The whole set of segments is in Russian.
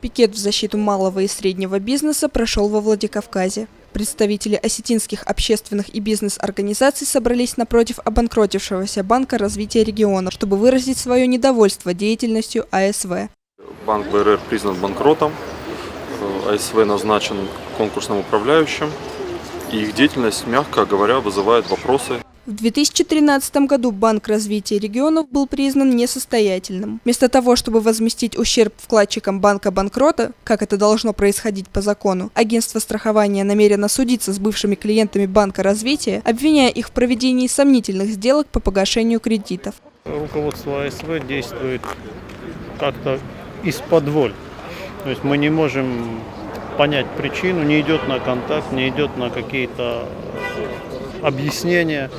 Пикет в защиту малого и среднего бизнеса прошел во Владикавказе. Представители осетинских общественных и бизнес-организаций собрались напротив обанкротившегося Банка развития региона, чтобы выразить свое недовольство деятельностью АСВ. Банк БРР признан банкротом, АСВ назначен конкурсным управляющим, и их деятельность, мягко говоря, вызывает вопросы. В 2013 году Банк развития регионов был признан несостоятельным. Вместо того, чтобы возместить ущерб вкладчикам банка-банкрота, как это должно происходить по закону, агентство страхования намерено судиться с бывшими клиентами Банка развития, обвиняя их в проведении сомнительных сделок по погашению кредитов. Руководство АСВ действует как-то из-под-воль. То есть мы не можем понять причину, не идет на контакт, не идет на какие-то объяснения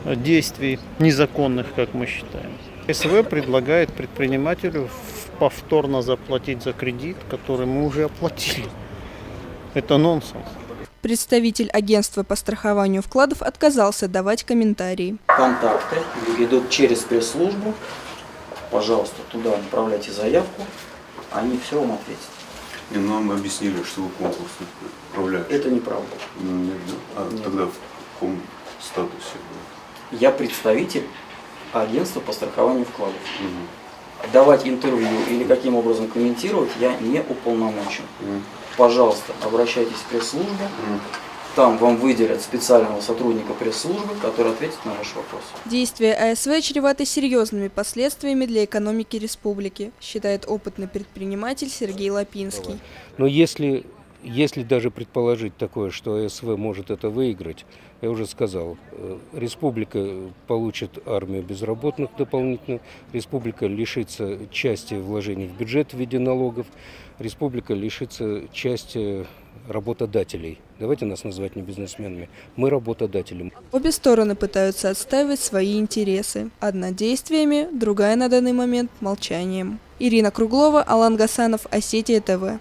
действий незаконных, как мы считаем. АСВ предлагает предпринимателю повторно заплатить за кредит, который мы уже оплатили. Это нонсенс. Представитель агентства по страхованию вкладов отказался давать комментарии. Контакты идут через пресс-службу. Пожалуйста, туда направляйте заявку, они все вам ответят. И нам объяснили, что вы конкурсный управляющий. Это неправда. Нет, да. Нет. Тогда в каком статусе? Я представитель агентства по страхованию вкладов. Давать интервью или каким образом комментировать я не уполномочен. Пожалуйста, обращайтесь в пресс-службу. Там вам выделят специального сотрудника пресс-службы, который ответит на ваш вопрос. Действия АСВ чреваты серьезными последствиями для экономики республики, считает опытный предприниматель Сергей Лапинский. Но если даже предположить такое, что АСВ может это выиграть, я уже сказал, республика получит армию безработных дополнительно, республика лишится части вложений в бюджет в виде налогов, республика лишится части работодателей. Давайте нас называть не бизнесменами. Мы работодатели. Обе стороны пытаются отстаивать свои интересы. Одна действиями, другая на данный момент молчанием. Ирина Круглова, Алан Гасанов, Осетия ТВ.